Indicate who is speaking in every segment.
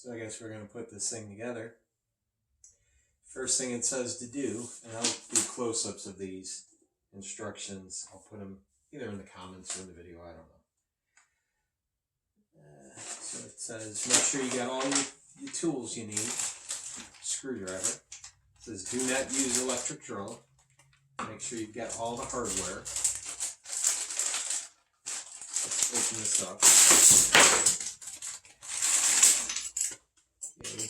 Speaker 1: So I guess we're going to put this thing together. First thing it says to do, and I'll do close-ups of these instructions. I'll put them either in the comments or in the video, I don't know. So it says, make sure you got all your tools you need. Screwdriver. It says, do not use electric drill. Make sure you've got all the hardware. Let's open this up. Okay.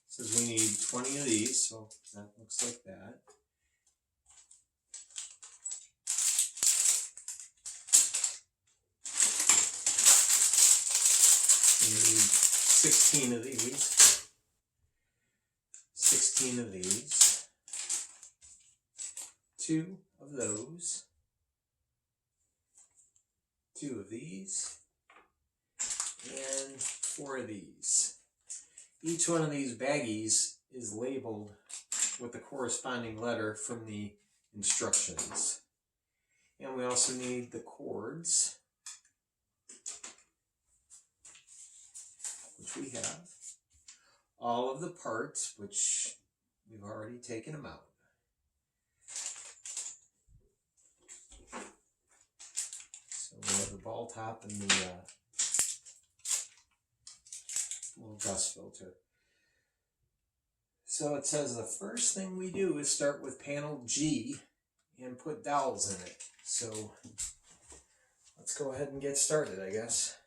Speaker 1: Says we need 20 of these, so that looks like that. We need 16 of these. 16 of these. 2 of those. 2 of these. And 4 of these. Each one of these baggies is labeled with the corresponding letter from the instructions. And we also need the cords, which we have. All of the parts, which we've already taken them out. So we have the ball top and the little dust filter. So it says the first thing we do is start with panel G and put dowels in it. So let's go ahead and get started, I guess.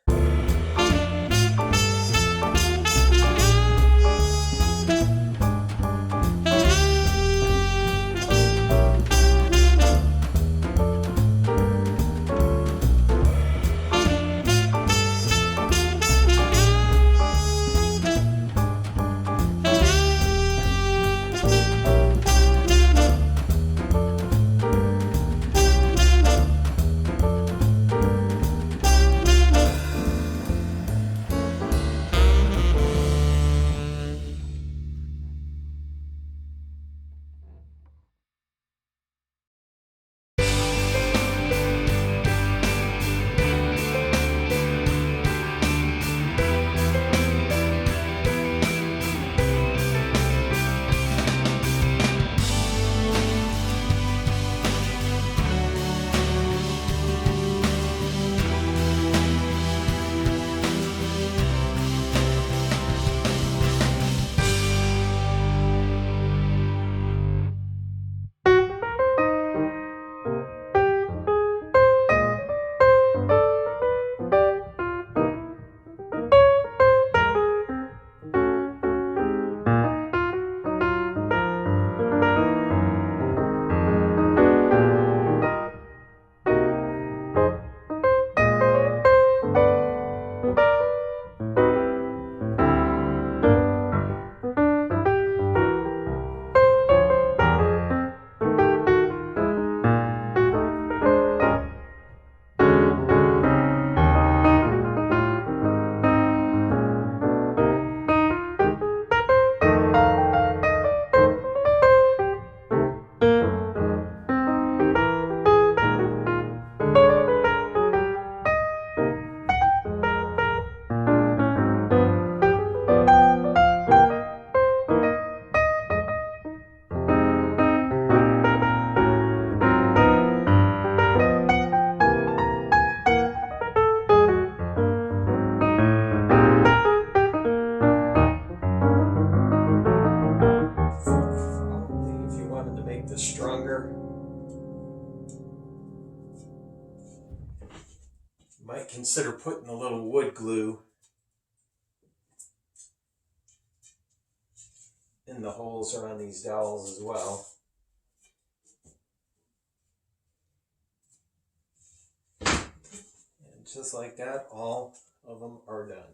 Speaker 1: Might consider putting a little wood glue in the holes around these dowels as well. And just like that, all of them are done.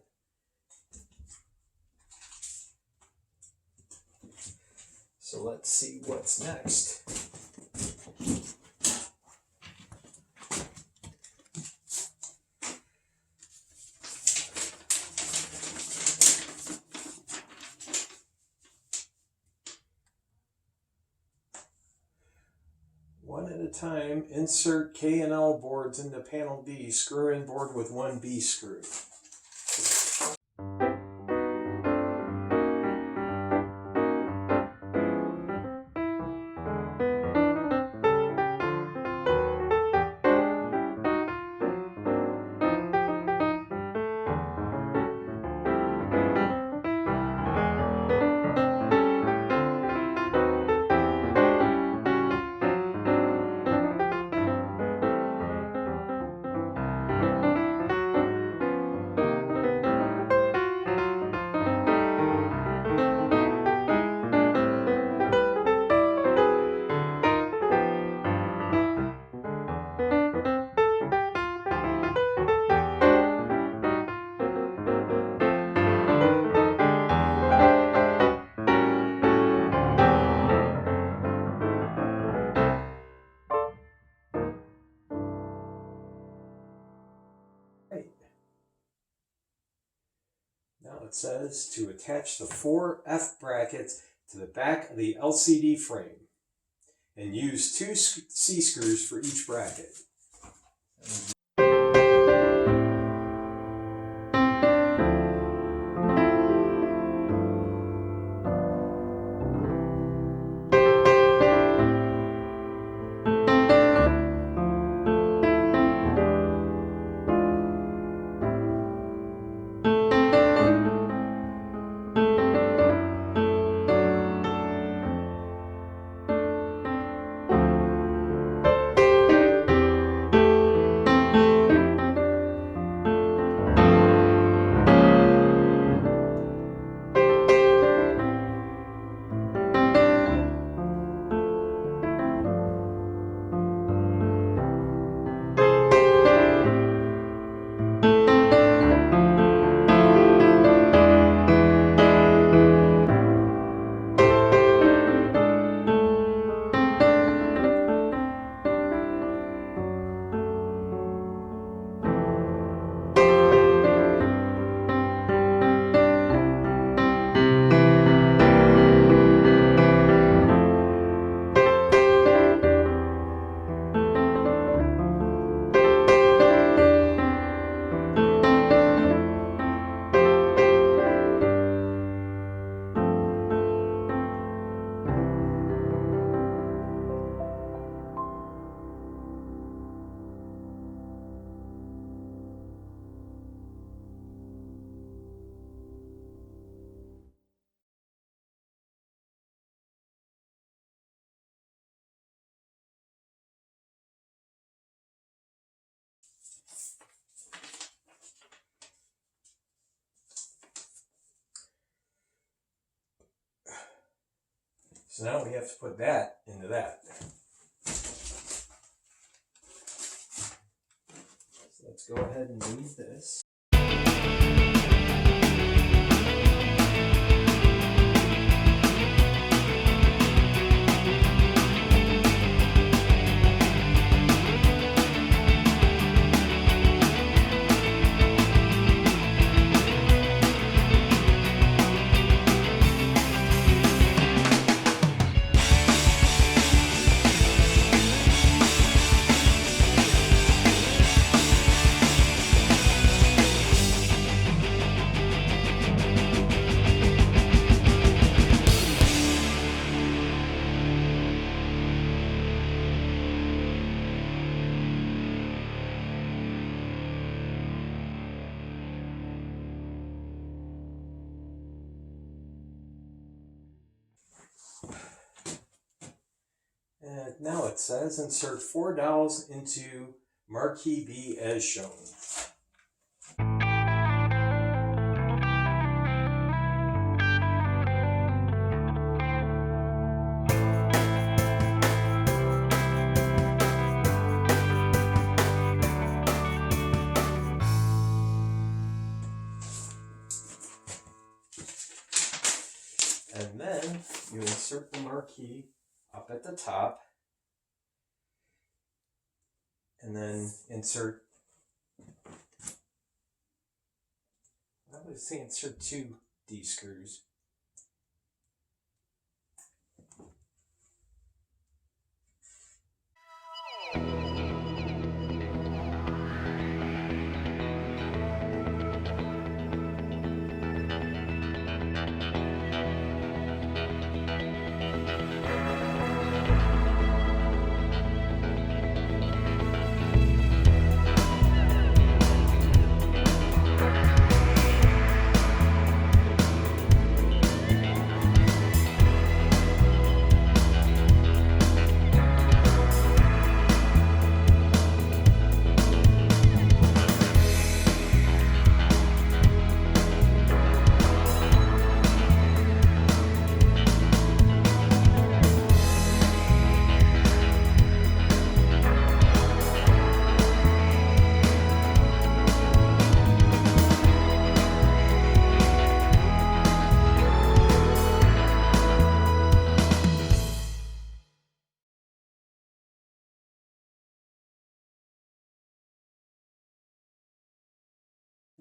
Speaker 1: So let's see what's next. one at a time. Insert K and L boards into panel D. Screw in board with one B screw. Now it says to attach the 4 F brackets to the back of the LCD frame and use 2 C screws for each bracket. So now we have to put that into that. So let's go ahead and move this. And now it says insert 4 dowels into marquee B as shown. And then you insert the marquee up at the top, and then insert, I would say insert 2 D screws.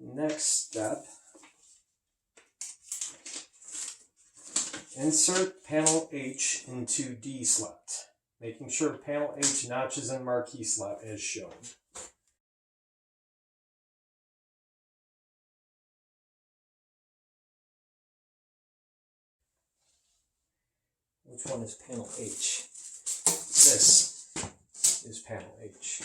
Speaker 1: Next step, insert panel H into D slot, making sure panel H notches in marquee slot as shown. Which one is panel H? This is panel H.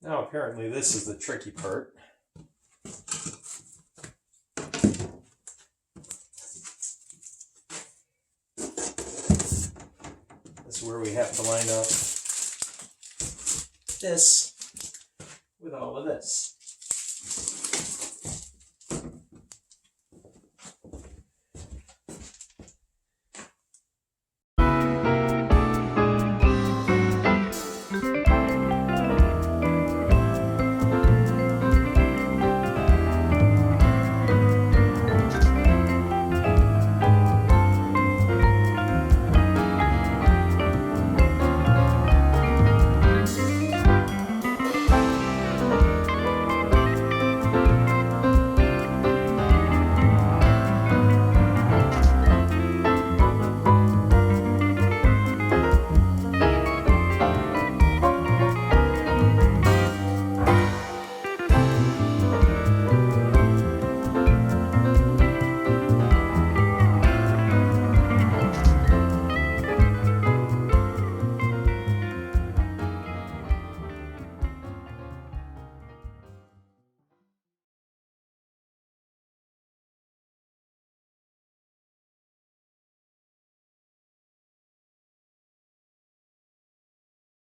Speaker 1: Now apparently this is the tricky part. This is where we have to line up this with all of this.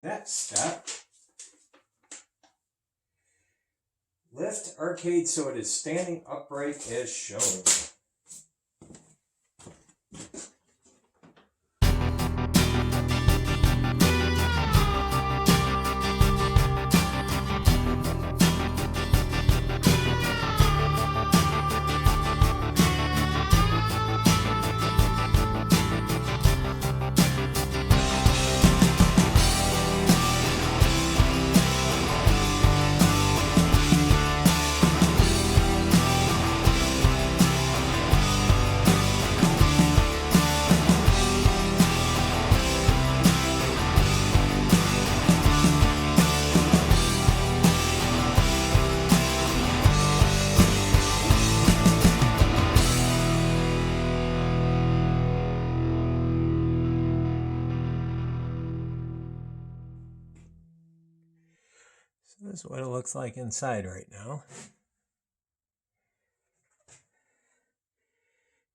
Speaker 1: Next step, lift arcade so it is standing upright as shown. This is what it looks like inside right now.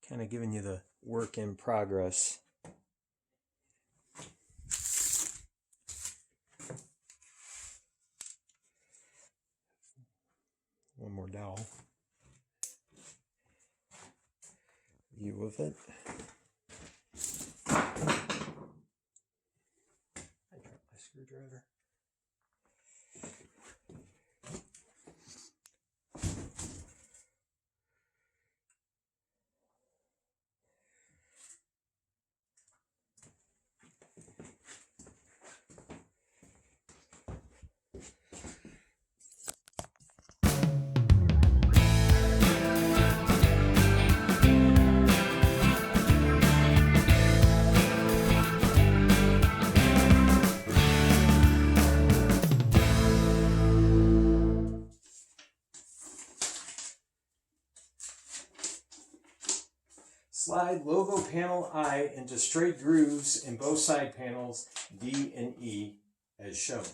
Speaker 1: Kind of giving you the work in progress. One more dowel. View of it. I dropped my screwdriver. Slide logo panel I into straight grooves in both side panels D and E as shown.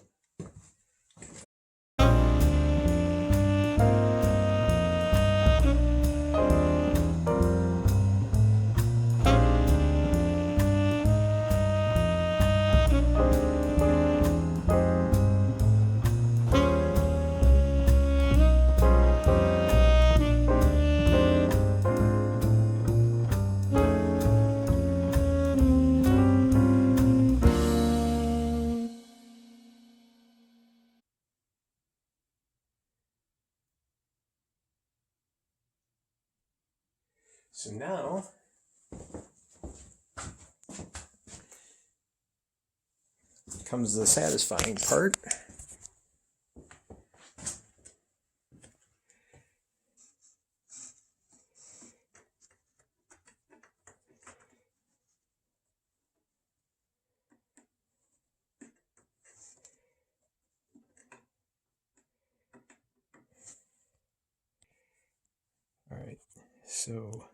Speaker 1: So now comes the satisfying part. All right, so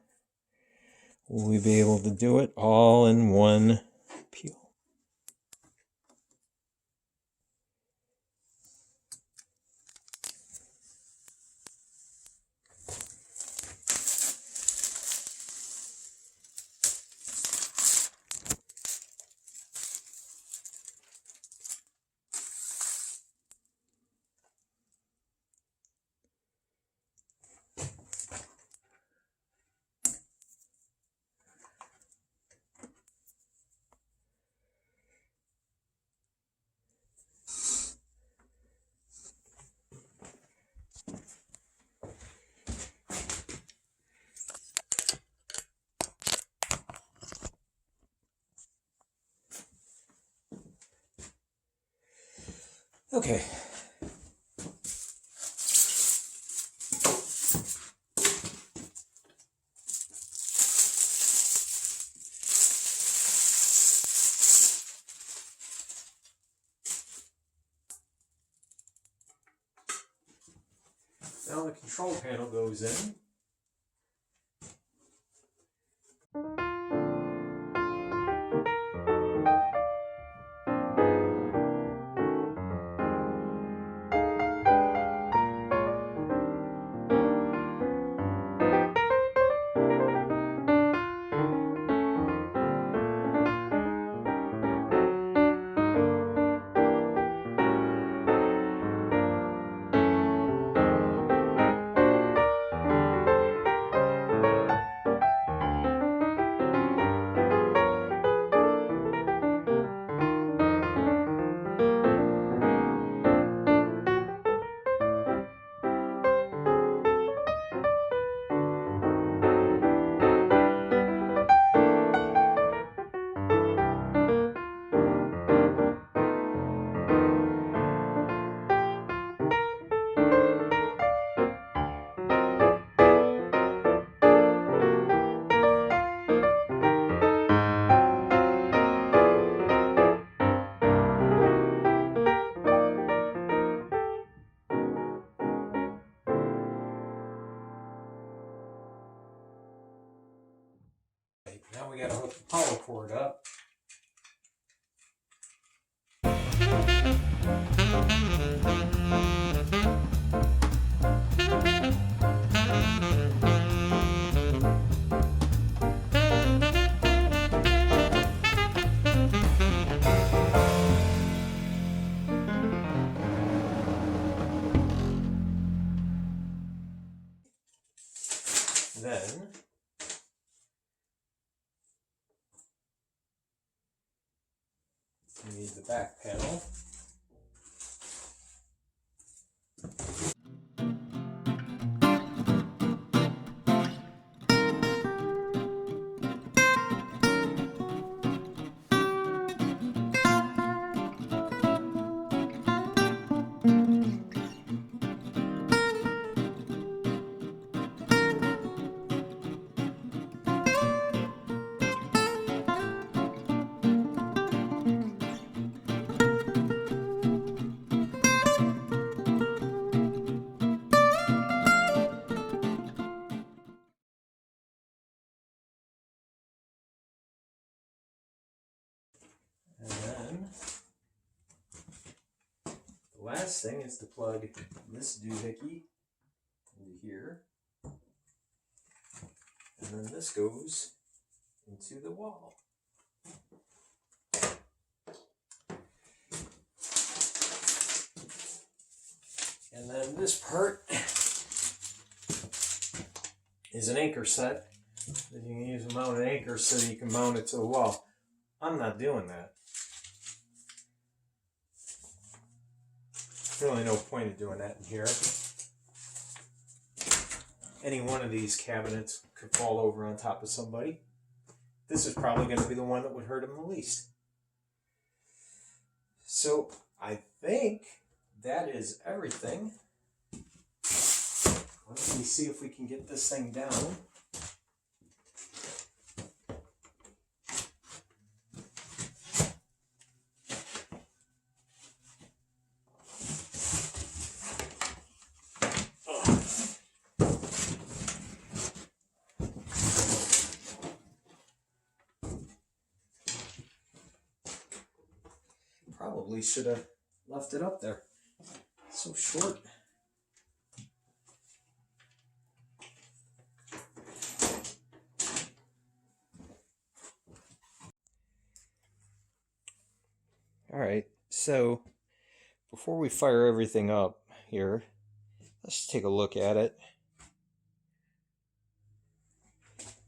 Speaker 1: will we be able to do it all in one peel? Okay. Now the control panel goes in. Now we got to hook the power cord up. Then we need the back panel. And then the last thing is to plug this doohickey into here. And then this goes into the wall. And then this part is an anchor set that you can use to mount an anchor so you can mount it to the wall. I'm not doing that. There's really no point in doing that in here. any one of these cabinets could fall over on top of somebody. This is probably going to be the one that would hurt him the least. So I think that is everything. Let me see if we can get this thing down. Probably should have left it up there. It's so short. All right, so before we fire everything up here, let's take a look at it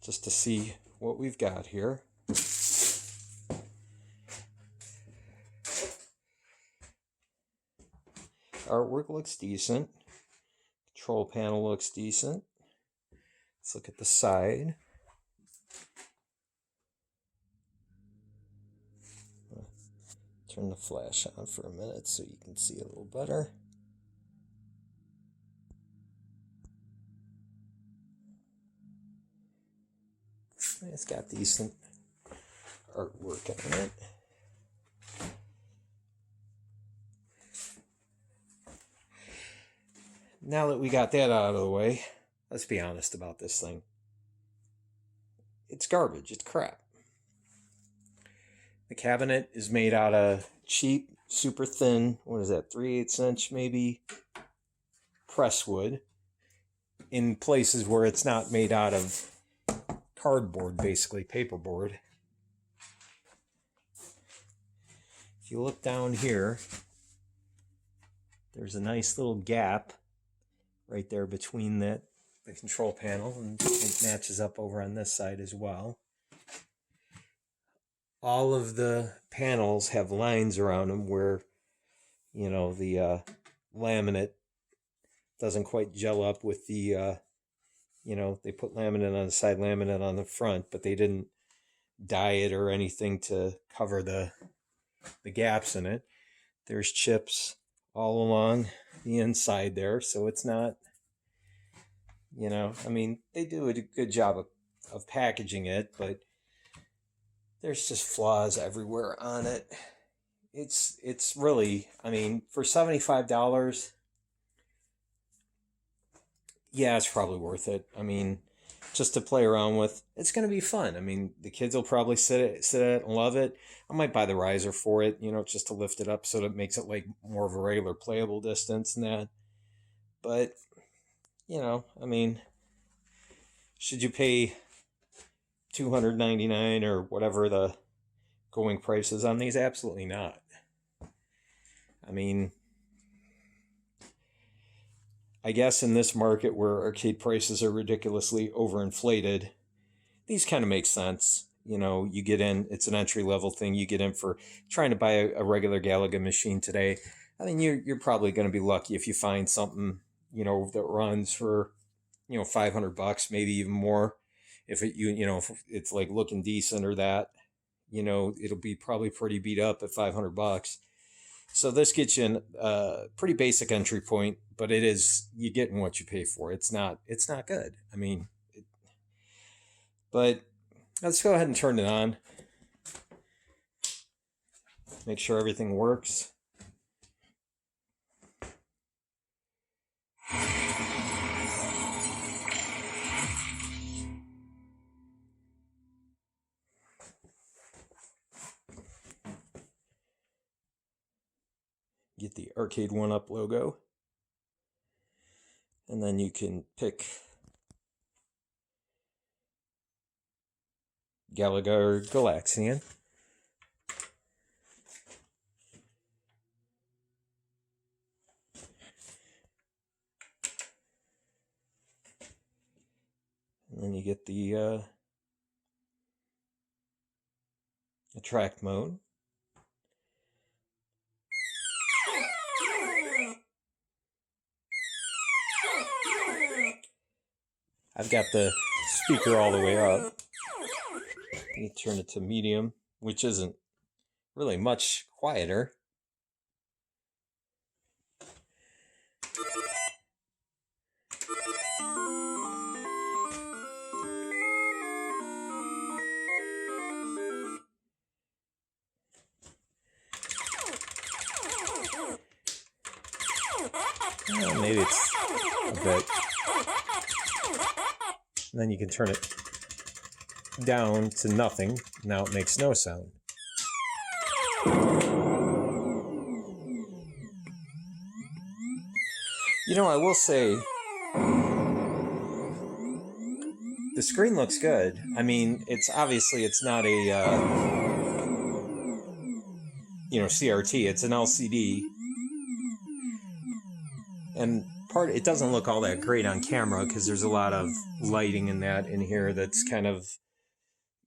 Speaker 1: just to see what we've got here. Artwork looks decent. Control panel looks decent. Let's look at the side. Turn the flash on for a minute so you can see a little better. It's got decent artwork on it. Now that we got that out of the way, let's be honest about this thing. It's garbage. It's crap. The cabinet is made out of cheap, super thin, what is that, 3/8 inch maybe, press wood, in places where it's not made out of cardboard, basically, paperboard. If you look down here, there's a nice little gap right there between the control panel, and it matches up over on this side as well. All of the panels have lines around them where, you know, the laminate doesn't quite gel up with the, you know, they put laminate on the side, laminate on the front, but they didn't dye it or anything to cover the gaps in it. There's chips all along the inside there, so it's not, you know, I mean, they do a good job of packaging it, but there's just flaws everywhere on it. It's really, I mean, for $75, yeah, it's probably worth it. I mean, just to play around with, it's going to be fun. I mean, the kids will probably sit at it and love it. I might buy the riser for it, you know, just to lift it up so that it makes it like more of a regular playable distance and that. But, you know, I mean, should you pay $299 or whatever the going price is on these? Absolutely not. I mean, I guess in this market where arcade prices are ridiculously overinflated, these kind of make sense. You know, you get in, it's an entry level thing. You get in for trying to buy a regular Galaga machine today. I mean, you're probably going to be lucky if you find something, you know, that runs for, you know, $500, maybe even more. If it, you know, if it's like looking decent or that, you know, it'll be probably pretty beat up at $500. So this gets you a pretty basic entry point, but it is, you're getting what you pay for. It's not good. I mean, but let's go ahead and turn it on. Make sure everything works. Get the Arcade 1-Up logo. And then you can pick Galaga or Galaxian. And then you get the attract mode. I've got the speaker all the way up. Let me turn it to medium, which isn't really much quieter. Maybe it's a bit. And then you can turn it down to nothing. Now it makes no sound. You know, I will say, the screen looks good. I mean, it's obviously it's not a CRT. It's an LCD. And it doesn't look all that great on camera because there's a lot of lighting in here that's kind of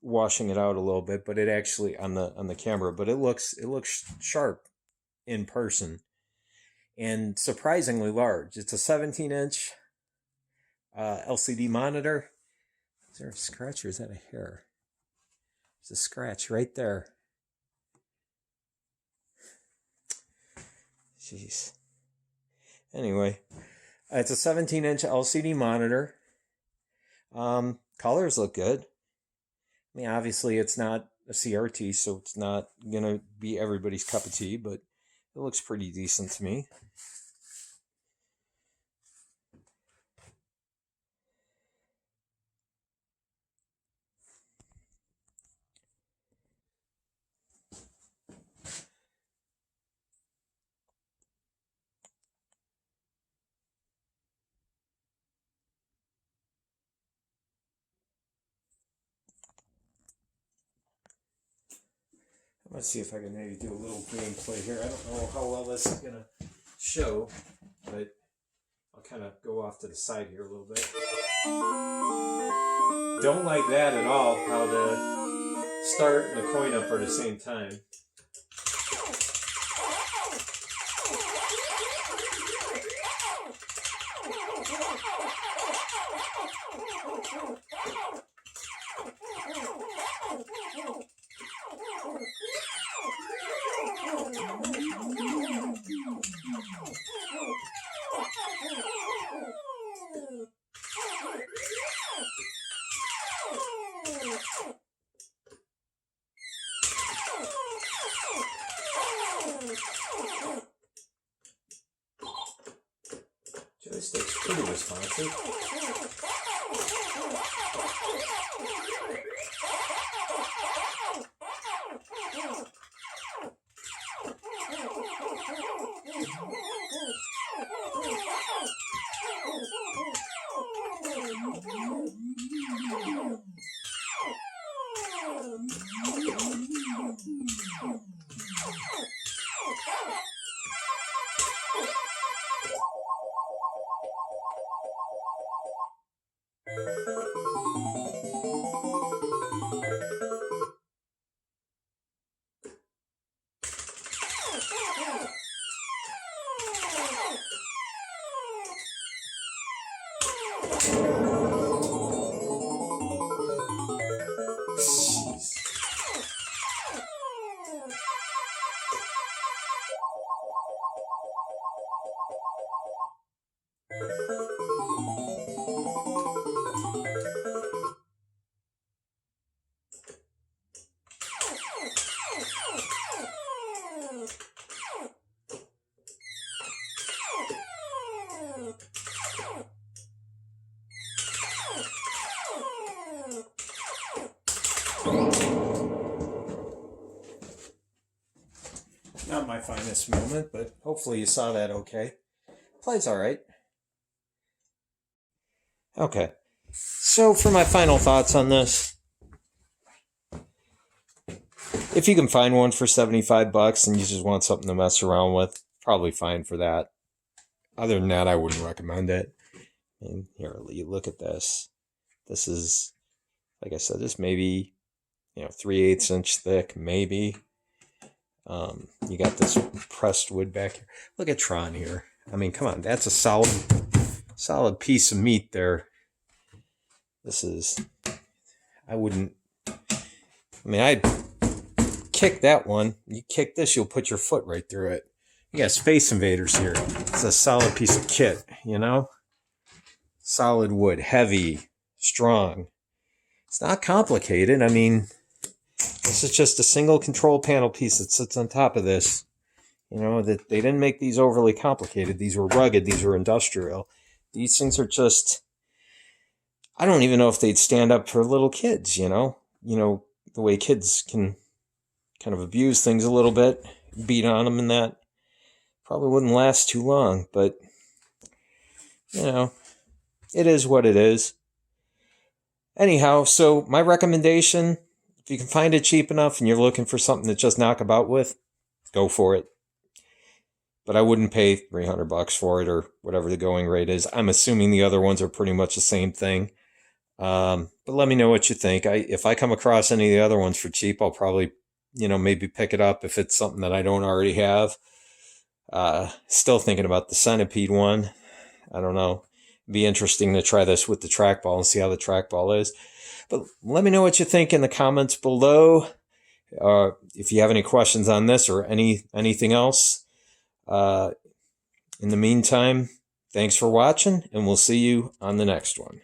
Speaker 1: washing it out a little bit, but it actually on the camera, but it looks sharp in person and surprisingly large. It's a 17-inch LCD monitor. Is there a scratch or is that a hair? There's a scratch right there. Jeez. Anyway, it's a 17-inch LCD monitor. Colors look good. I mean, obviously it's not a CRT, so it's not going to be everybody's cup of tea, but it looks pretty decent to me. Let's see if I can maybe do a little gameplay here. I don't know how well this is going to show, but I'll kind of go off to the side here a little bit. Don't like that at all, how the start and the coin up are the same time. Joystick's pretty responsive. Not my finest moment, but hopefully you saw that okay. Plays all right. Okay, so for my final thoughts on this, if you can find one for $75 and you just want something to mess around with, probably fine for that. Other than that, I wouldn't recommend it. And here, you look at this. This is, like I said, this maybe 3/8 inch thick, maybe. You got this pressed wood back here. Look at Tron here. I mean, come on, that's a solid piece of meat there. This is, I wouldn't, I mean, I'd kick that one. You kick this, you'll put your foot right through it. You got Space Invaders here. It's a solid piece of kit, you know? Solid wood, heavy, strong. It's not complicated. I mean, this is just a single control panel piece that sits on top of this. You know, that they didn't make these overly complicated. These were rugged. These were industrial. These things are just, I don't even know if they'd stand up for little kids, you know? You know, the way kids can kind of abuse things a little bit, beat on them and that. Probably wouldn't last too long, but, you know, it is what it is. Anyhow, so my recommendation, if you can find it cheap enough and you're looking for something to just knock about with, go for it. But I wouldn't pay $300 for it or whatever the going rate is. I'm assuming the other ones are pretty much the same thing. But let me know what you think. If I come across any of the other ones for cheap, I'll probably, you know, maybe pick it up if it's something that I don't already have. Still thinking about the Centipede one. I don't know. It'd be interesting to try this with the trackball and see how the trackball is. But let me know what you think in the comments below. If you have any questions on this or anything else. In the meantime, thanks for watching, and we'll see you on the next one.